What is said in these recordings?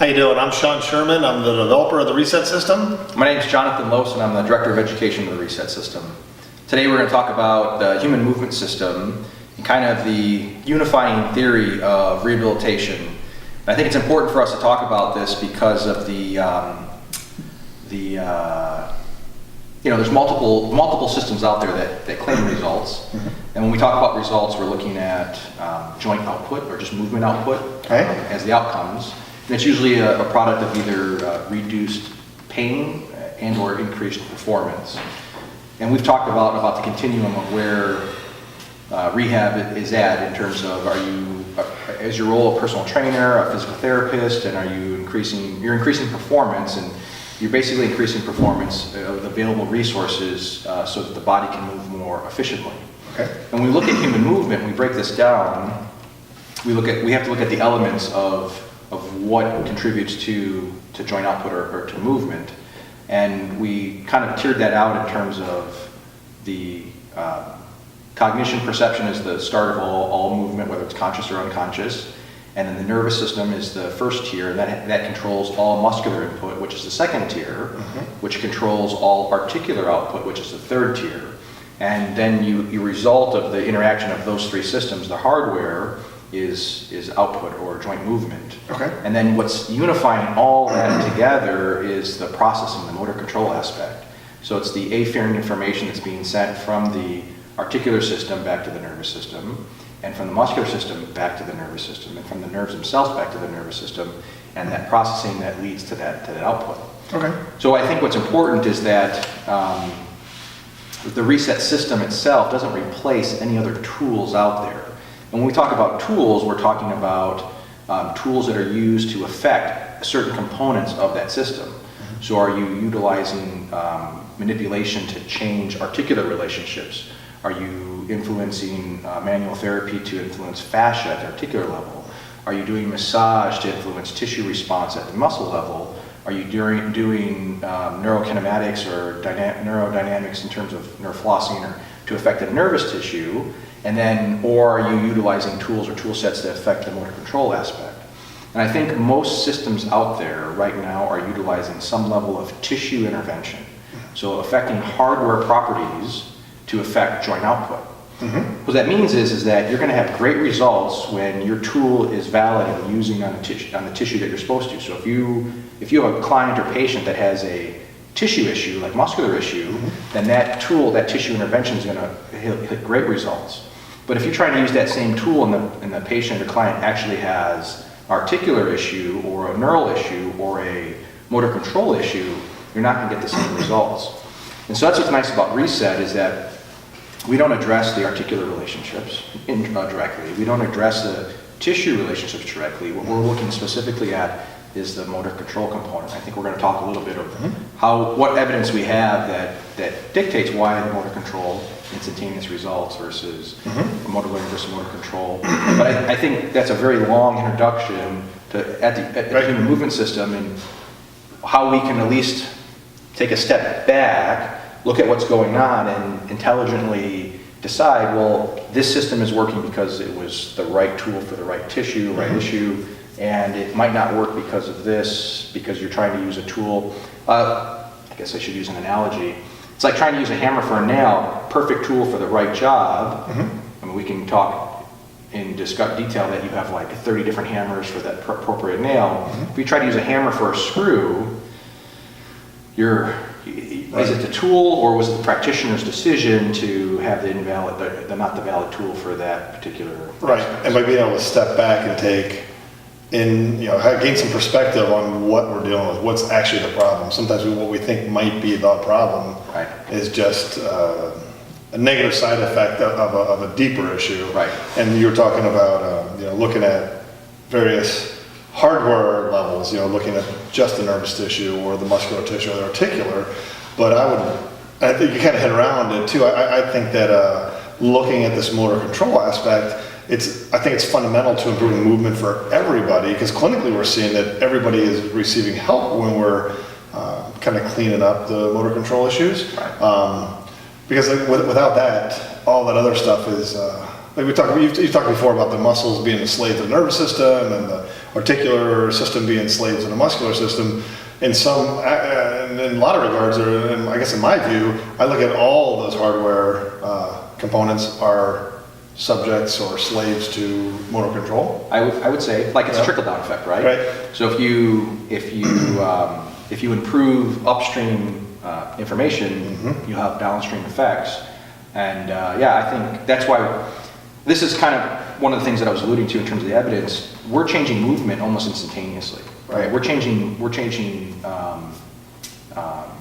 How you doing? I'm Sean Sherman. I'm the developer of the Reset System. My name is Jonathan Lowson. I'm the Director of Education of the Reset System. Today we're going to talk about the human movement system and kind of the unifying theory of rehabilitation. And I think it's important for us to talk about this because of there's multiple systems out there that claim results. Mm-hmm. And when we talk about results, we're looking at joint output or just movement output as the outcomes. And it's usually a product of either reduced pain and or increased performance. And we've talked about the continuum of where rehab is at in terms of is your role a personal trainer, a physical therapist, and you're increasing performance, and you're basically increasing performance with available resources so that the body can move more efficiently. Okay. And when we look at human movement, we break this down, we have to look at the elements of what contributes to joint output or to movement. And we kind of tiered that out in terms of the cognition perception is the start of all movement, whether it's conscious or unconscious. And then the nervous system is the first tier, and that controls all muscular input, which is the second tier, mm-hmm. which controls all articular output, which is the third tier. And then you result of the interaction of those three systems, the hardware is output or joint movement. Okay. And then what's unifying all that together is the processing, the motor control aspect. So it's the afferent information that's being sent from the articular system back to the nervous system, and from the muscular system back to the nervous system, and from the nerves themselves back to the nervous system, and that processing that leads to that output. Okay. So I think what's important is that the Reset System itself doesn't replace any other tools out there. And when we talk about tools, we're talking about tools that are used to affect certain components of that system. Mm-hmm. So are you utilizing manipulation to change articular relationships? Are you influencing manual therapy to influence fascia at the articular level? Are you doing massage to influence tissue response at the muscle level? Are you doing neurokinematics or neurodynamics in terms of neuroflossing or to affect the nervous tissue? Or are you utilizing tools or tool sets that affect the motor control aspect? And I think most systems out there right now are utilizing some level of tissue intervention. So affecting hardware properties to affect joint output. Mm-hmm. What that means is that you're going to have great results when your tool is valid and using on the tissue that you're supposed to. So if you have a client or patient that has a tissue issue, like muscular issue, mm-hmm. then that tissue intervention is going to hit great results. But if you're trying to use that same tool and the patient or client actually has articular issue or a neural issue or a motor control issue, you're not going to get the same results. And so that's what's nice about Reset is that we don't address the articular relationships directly. We don't address the tissue relationships directly. What we're looking specifically at is the motor control component. I think we're going to talk a little bit of mm-hmm. what evidence we have that dictates why the motor control instantaneous results versus mm-hmm. motor learning versus motor control. But I think that's a very long introduction at the human movement system and how we can at least take a step back, look at what's going on, and intelligently decide, well, this system is working because it was the right tool for the right tissue, right mm-hmm. issue, and it might not work because of this, because you're trying to use a tool. I guess I should use an analogy. It's like trying to use a hammer for a nail, perfect tool for the right job. Mm-hmm. I mean, we can talk in detail that you have like 30 different hammers for that appropriate nail. Mm-hmm. If you try to use a hammer for a screw, is it the tool or was it the practitioner's decision to have not the valid tool for that particular right? Aspect? And by being able to step back and gain some perspective on what we're dealing with, what's actually the problem. Sometimes what we think might be the problem right. is just a negative side effect of a deeper issue. Right. And you were talking about looking at various hardware levels, looking at just the nervous tissue or the muscular tissue or the articular. But I think you kind of hit around it too. I think that looking at this motor control aspect, I think it's fundamental to improving movement for everybody, because clinically we're seeing that everybody is receiving help when we're kind of cleaning up the motor control issues. Right. Because without that, all that other stuff is like you've talked before about the muscles being the slave to the nervous system and the articular system be enslaved to the muscular system. In a lot of regards, or I guess in my view, I look at all of those hardware components are subjects or slaves to motor control. I would say, like it's a trickle-down effect, right? Right. So if you improve upstream information, you have downstream effects. And I think that's why this is kind of one of the things that I was alluding to in terms of the evidence. We're changing movement almost instantaneously, right? We're changing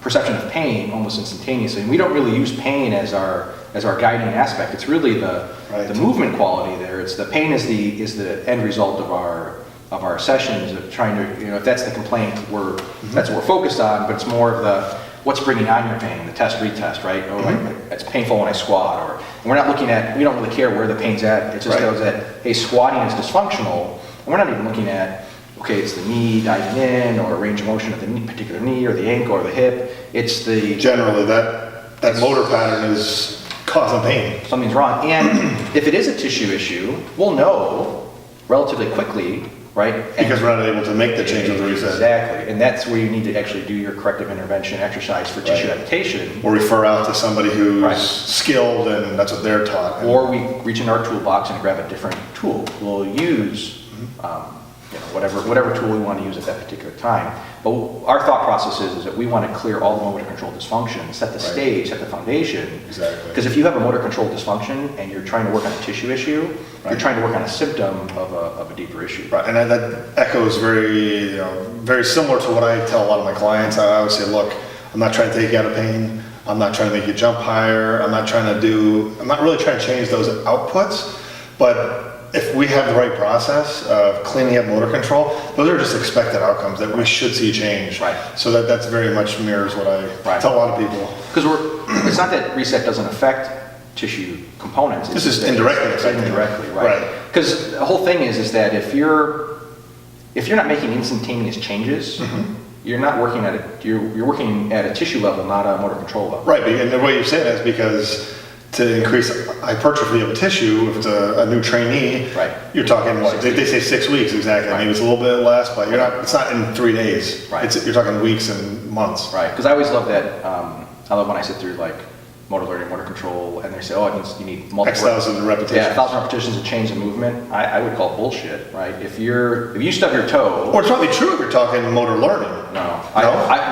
perception of pain almost instantaneously, and we don't really use pain as our guiding aspect. It's really the movement quality there. It's the pain is the end result of our sessions of trying to, if that's the complaint, that's what we're focused on. But it's more of the what's bringing on your pain, the test retest, right? It's painful when I squat, or we don't really care where the pain's at. It just goes that, hey, squatting is dysfunctional, and we're not even looking at, okay, it's the knee diving in, or a range of motion of the particular knee, or the ankle, or the hip. It's the generally that motor pattern is causing pain. Something's wrong, and if it is a tissue issue, we'll know relatively quickly, right? Because we're not able to make the change with the reset. Exactly, and that's where you need to actually do your corrective intervention exercise for tissue adaptation. Or refer out to somebody who's skilled and that's what they're taught. Or we reach in our toolbox and grab a different tool. We'll use whatever tool we want to use at that particular time. But our thought process is that we want to clear all the motor control dysfunction, set the stage, set the foundation. Exactly. Because if you have a motor control dysfunction and you're trying to work on a tissue issue, you're trying to work on a symptom of a deeper issue. Right, and that echoes very, very similar to what I tell a lot of my clients. I always say, look, I'm not trying to take you out of pain. I'm not trying to make you jump higher. I'm not really trying to change those outputs, but if we have the right process of cleaning up motor control, those are just expected outcomes that we should see change. Right. So that's very much mirrors what I tell a lot of people. Because it's not that reset doesn't affect tissue components. This is indirectly affecting. Indirectly, right? Because the whole thing is that if you're not making instantaneous changes, you're not working you're working at a tissue level, not a motor control level. Right, and the way you say that is because to increase hypertrophy of a tissue, if it's a new trainee, you're talking what? They say 6 weeks exactly. Maybe it's a little bit less, but it's not in 3 days. Right. You're talking weeks and months. Right, because I always love that. I love when I sit through like motor learning, motor control, and they say, oh, you need multiple X thousand repetitions. Yeah, 1,000 repetitions to change the movement. I would call it bullshit, right? If you stub your toe, or it's probably true if you're talking motor learning. No,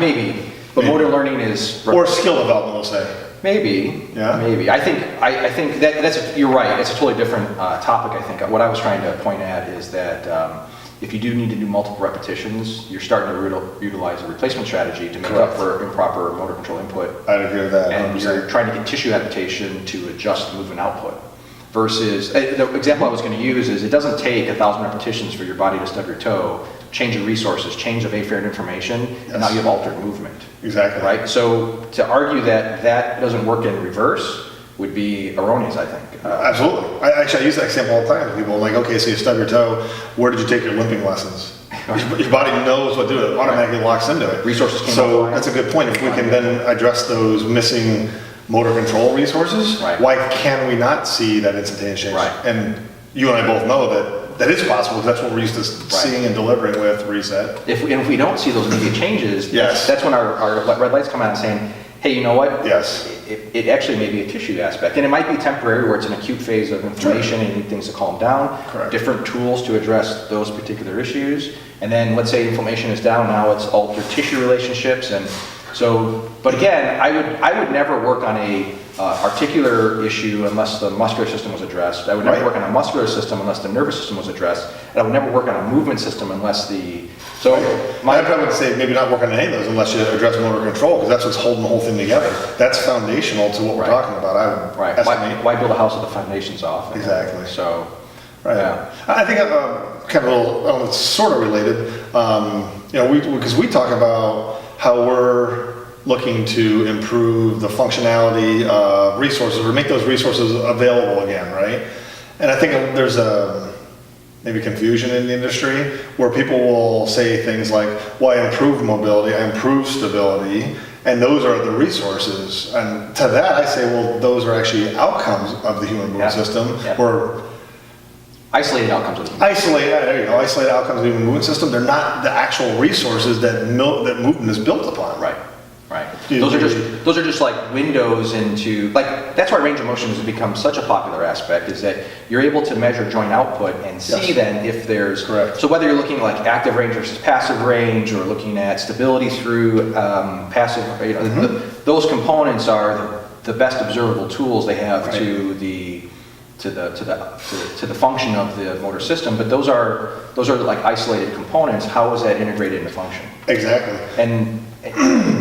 maybe, but motor learning is or skill development, we'll say. Maybe. I think you're right. It's a totally different topic. I think what I was trying to point at is that if you do need to do multiple repetitions, you're starting to utilize a replacement strategy to make up for improper motor control input. I'd agree with that. And you're trying to get tissue adaptation to adjust the movement output. Versus the example I was going to use is it doesn't take 1,000 repetitions for your body to stub your toe, change of resources, change of afferent information, and now you have altered movement. Exactly. Right? So to argue that doesn't work in reverse would be erroneous, I think. Absolutely. I use that example all the time with people. I'm like, okay, so you stub your toe, where did you take your limping lessons? Your body knows what to do. It automatically locks into it. Resources came So offline. that's a good point. If we can then address those missing motor control resources, why can we not see that instantaneous change? Right. And you and I both know that is possible because that's what we're used to seeing and delivering with reset. If we don't see those immediate changes, yes, that's when our red lights come out and saying, hey, you know what? Yes. It actually may be a tissue aspect. And it might be temporary where it's an acute phase of inflammation and you need things to calm down. Correct. Different tools to address those particular issues. And then let's say inflammation is down, now it's altered tissue relationships. And so, but again, I would never work on a articular issue unless the muscular system was addressed. I would never work on a muscular system unless the nervous system was addressed. And I would never work on a movement system unless the... So I would say maybe not work on any of those unless you address motor control, because that's what's holding the whole thing together. That's foundational to what we're talking about. I would estimate. Why build a house with the foundations off? Exactly. So, yeah. I think kind of a little, it's sort of related. Because we talk about how we're looking to improve the functionality of resources or make those resources available again, right? And I think there's maybe confusion in the industry where people will say things like, well, I improved mobility, I improved stability, and those are the resources. And to that I say, well, those are actually outcomes of the human movement system, where Isolated outcomes of the There you go, isolated outcomes of the movement system. They're not the actual resources that movement is built upon. Right. Those are just like windows into, like, that's why range of motion has become such a popular aspect, is that you're able to measure joint output and see then if there's, correct. So whether you're looking at like active range versus passive range, or looking at stability through passive, those components are the best observable tools they have to the function of the motor system. But those are like isolated components. How is that integrated into function? Exactly. And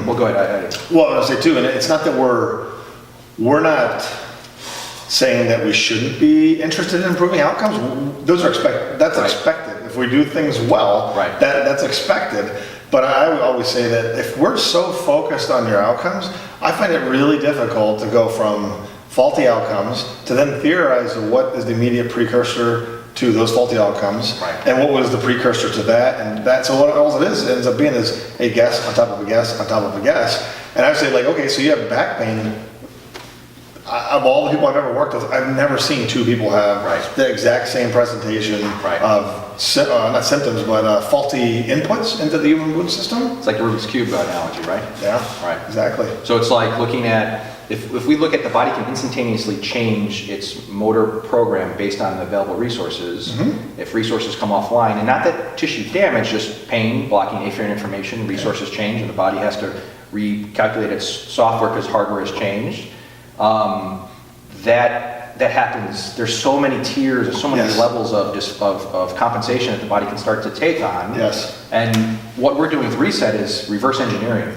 well, go ahead. Well, I was gonna say too, and it's not that we're not saying that we shouldn't be interested in improving outcomes. Those are expected. That's expected. If we do things well, that's expected. But I would always say that if we're so focused on your outcomes, I find it really difficult to go from faulty outcomes to then theorize what is the immediate precursor to those faulty outcomes, and what was the precursor to that, and that. So what all it ends up being is a guess on top of a guess on top of a guess. And I would say, like, okay, so you have back pain. Of all the people I've ever worked with, I've never seen two people have the exact same presentation of not symptoms, but faulty inputs into the human movement system. It's like the Rubik's Cube analogy, right? Yeah, right. Exactly. So it's like looking at, if we look at the body can instantaneously change its motor program based on the available resources, if resources come offline, and not that tissue damage, just pain, blocking afferent information, resources change, and the body has to recalculate its software because hardware has changed. That happens. There's so many tiers, there's so many levels of compensation that the body can start to take on. Yes. And what we're doing with Reset is reverse engineering.